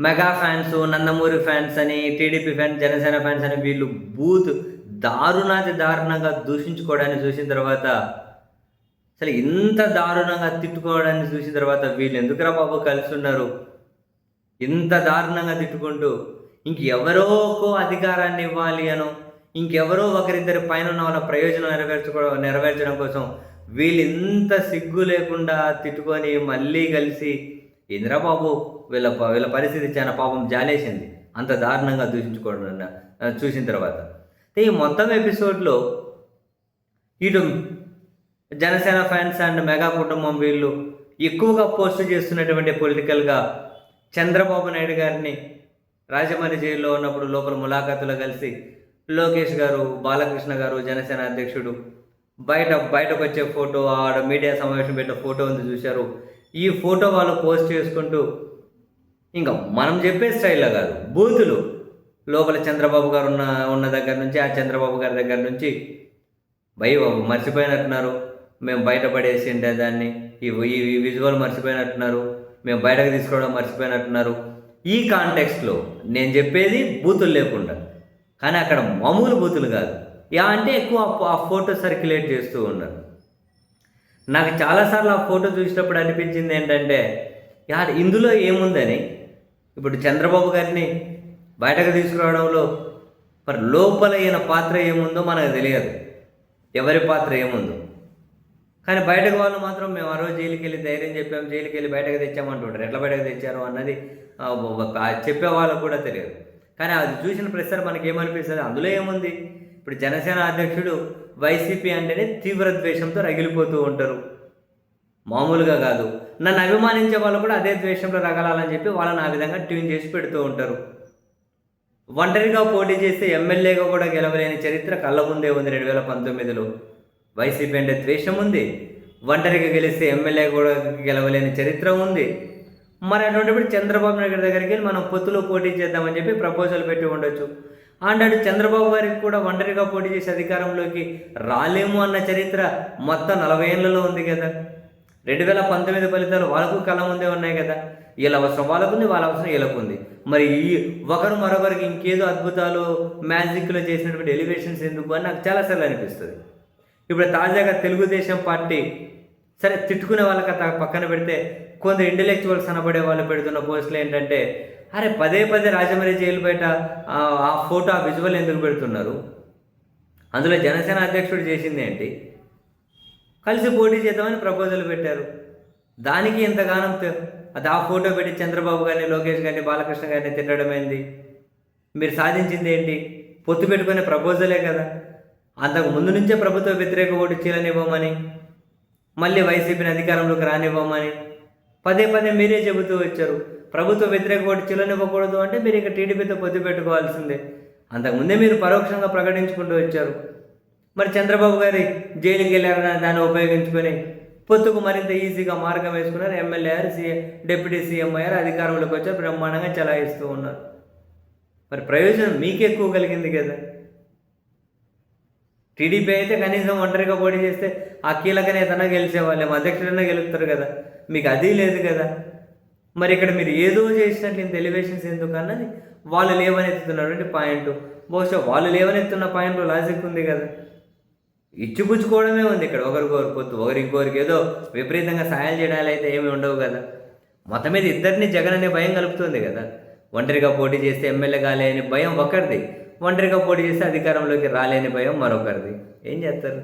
Mega fans, Nandamuri fans అని, TDP fans, Janasena fans అని వీళ్ళు దారుణాతి దారుణంగా దూషించుకోవడాన్ని చూసిన తర్వాత, అసలు ఇంత దారుణంగా తిట్టుకోవడాన్ని చూసిన తర్వాత వీళ్ళు ఎందుకురా బాబు కలిసున్నారు? ఇంత దారుణంగా తిట్టుకుంటూ ఇంకెవరోకో అధికారాన్ని ఇవ్వాలి అనో, ఇంకెవరో ఒకరిద్దరి పైన ఉన్న వాళ్ళ ప్రయోజనం నెరవేర్చడం కోసం వీళ్ళు ఇంత సిగ్గు లేకుండా తిట్టుకొని మళ్ళీ కలిసి ఏందిరా బాబు వీళ్ళ పరిస్థితి చాలా పాపం జాలేసింది అంత దారుణంగా దూషించుకోవడం చూసిన తర్వాత. ఈ మొత్తం ఎపిసోడ్లో ఇటు జనసేన ఫ్యాన్స్ అండ్ మెగా కుటుంబం వీళ్ళు ఎక్కువగా పోస్ట్ చేస్తున్నటువంటి పొలిటికల్గా చంద్రబాబు నాయుడు గారిని రాజమండ్రి జైల్లో ఉన్నప్పుడు లోపల ములాఖాతులో కలిసి లోకేష్ గారు, బాలకృష్ణ గారు, జనసేన అధ్యక్షుడు బయటకు వచ్చే ఫోటో, ఆడ మీడియా సమావేశం పెట్టిన ఫోటో ఉంది చూశారు. ఈ ఫోటో వాళ్ళు పోస్ట్ చేసుకుంటూ ఇంకా మనం చెప్పే స్టైల్లో కాదు, బూతులు లోపల చంద్రబాబు గారు ఉన్న దగ్గర నుంచి, ఆ చంద్రబాబు గారి దగ్గర నుంచి బాబు మర్చిపోయినట్టున్నారు, మేము బయటపడేసిండే దాన్ని, ఈ విజువల్ మర్చిపోయినట్టున్నారు, మేము బయటకు తీసుకోవడం మర్చిపోయినట్టున్నారు. ఈ కాంటెక్స్ట్లో నేను చెప్పేది బూతులు లేకుండా, కానీ అక్కడ మామూలు బూతులు కాదు, అంటే ఎక్కువ ఆ ఫోటో సర్క్యులేట్ చేస్తూ ఉన్నారు. నాకు చాలాసార్లు ఆ ఫోటో చూసినప్పుడు అనిపించింది ఏంటంటే, ఇందులో ఏముందని. ఇప్పుడు చంద్రబాబు గారిని బయటకు తీసుకురావడంలో మరి లోపల ఈయన పాత్ర ఏముందో మనకు తెలియదు, ఎవరి పాత్ర ఏముందో. కానీ బయటకు వాళ్ళు మాత్రం మేము ఆ రోజు జైలుకి వెళ్ళి ధైర్యం చెప్పాము, జైలుకి వెళ్ళి బయటకు తెచ్చామంటుంటారు. ఎట్లా బయటకు తెచ్చారు అన్నది చెప్పే వాళ్ళకు కూడా తెలియదు. కానీ అది చూసిన ప్రతిసారి మనకి ఏమనిపిస్తుంది, అందులో ఏముంది. ఇప్పుడు జనసేన అధ్యక్షుడు వైసీపీ అంటేనే తీవ్ర ద్వేషంతో రగిలిపోతూ ఉంటారు, మామూలుగా కాదు. నన్ను అభిమానించే వాళ్ళు కూడా అదే ద్వేషంలో రగలాలని చెప్పి వాళ్ళని ఆ విధంగా ట్యూన్ చేసి పెడుతూ ఉంటారు. ఒంటరిగా పోటీ చేస్తే ఎమ్మెల్యేగా కూడా గెలవలేని చరిత్ర కళ్ళ ముందే ఉంది 2019లో. వైసీపీ అంటే ద్వేషం ఉంది, ఒంటరిగా గెలిస్తే ఎమ్మెల్యే కూడా గెలవలేని చరిత్ర ఉంది. మరి అటువంటిప్పుడు చంద్రబాబు నాయుడు దగ్గరికి వెళ్ళి మనం పొత్తులో పోటీ చేద్దామని చెప్పి ప్రపోజల్ పెట్టి ఉండొచ్చు. అంటాడు చంద్రబాబు గారికి కూడా ఒంటరిగా పోటీ చేసి అధికారంలోకి రాలేము అన్న చరిత్ర మొత్తం 40 ఏళ్లలో ఉంది కదా. 2019 ఫలితాలు వాళ్ళకు కళ్ళ ముందే ఉన్నాయి కదా. వీళ్ళ అవసరం వాళ్ళకుంది, వాళ్ళ అవసరం వీళ్ళకుంది. మరి ఒకరు మరొకరికి ఇంకేదో అద్భుతాలు మ్యాజిక్లో చేసినటువంటి ఎలివేషన్స్ ఎందుకు అని నాకు చాలాసార్లు అనిపిస్తుంది. ఇప్పుడు తాజాగా తెలుగుదేశం పార్టీ సరే తిట్టుకునే వాళ్ళకి పక్కన పెడితే కొందరు ఇంటెలెక్చువల్స్ అనబడే వాళ్ళు పెడుతున్న పోస్టులు ఏంటంటే, అరే పదే రాజమండ్రి జైలు బయట ఆ ఫోటో, ఆ విజువల్ ఎందుకు పెడుతున్నారు? అందులో జనసేన అధ్యక్షుడు చేసింది ఏంటి? కలిసి పోటీ చేద్దామని ప్రపోజల్ పెట్టారు. దానికి ఎంతగానం అది ఆ ఫోటో పెట్టి చంద్రబాబు గారిని, లోకేష్ గారిని, బాలకృష్ణ గారిని తిట్టడం ఏంది? మీరు సాధించింది ఏంటి? పొత్తు పెట్టుకునే ప్రపోజలే కదా. అంతకు ముందు నుంచే ప్రభుత్వ వ్యతిరేక ఓటు చీలనివ్వమని, మళ్ళీ వైసీపీని అధికారంలోకి రానివ్వమని పదే మీరే చెబుతూ వచ్చారు. ప్రభుత్వ వ్యతిరేక ఓటు చీలనివ్వకూడదు అంటే మీరు ఇక టీడీపీతో పొత్తు పెట్టుకోవాల్సిందే. అంతకుముందే మీరు పరోక్షంగా ప్రకటించుకుంటూ వచ్చారు. మరి చంద్రబాబు గారి జైలుకి వెళ్ళారని దాన్ని ఉపయోగించుకొని పొత్తుకు మరింత ఈజీగా మార్గం వేసుకున్నారు. ఎమ్మెల్యే అయ్యారు, డిప్యూటీ సీఎం అయ్యారు, అధికారంలోకి వచ్చారు, బ్రహ్మాండంగా చలాయిస్తూ ఉన్నారు. మరి ప్రయోజనం మీకే ఎక్కువ కలిగింది కదా. టీడీపీ అయితే కనీసం ఒంటరిగా పోటీ చేస్తే ఆ కీలక నేతన గెలిచేవాళ్ళేమో, అధ్యక్షుడన్నా గెలుస్తారు కదా. మీకు అది లేదు కదా. మరి ఇక్కడ మీరు ఏదో చేసినట్లు ఇంత ఎలివేషన్స్ ఎందుకు అన్నది వాళ్ళు లేవనెత్తుతున్నటువంటి పాయింట్. బహుశా వాళ్ళు లేవనెత్తున్న పాయింట్లో లాజిక్ ఉంది కదా. ఇచ్చిపుచ్చుకోవడమే ఉంది ఇక్కడ. ఒకరికొకరు పొత్తు, ఇంకోరికి ఏదో విపరీతంగా సాయాలు చేయడాలు అయితే ఏమి ఉండవు కదా. మొత్తం మీద ఇద్దరిని జగన్ అనే భయం కలుపుతుంది కదా. ఒంటరిగా పోటీ చేస్తే ఎమ్మెల్యే కాలేని భయం ఒకరిది, ఒంటరిగా పోటీ చేస్తే అధికారంలోకి రాలేని భయం మరొకరిది. ఏం చేస్తారు?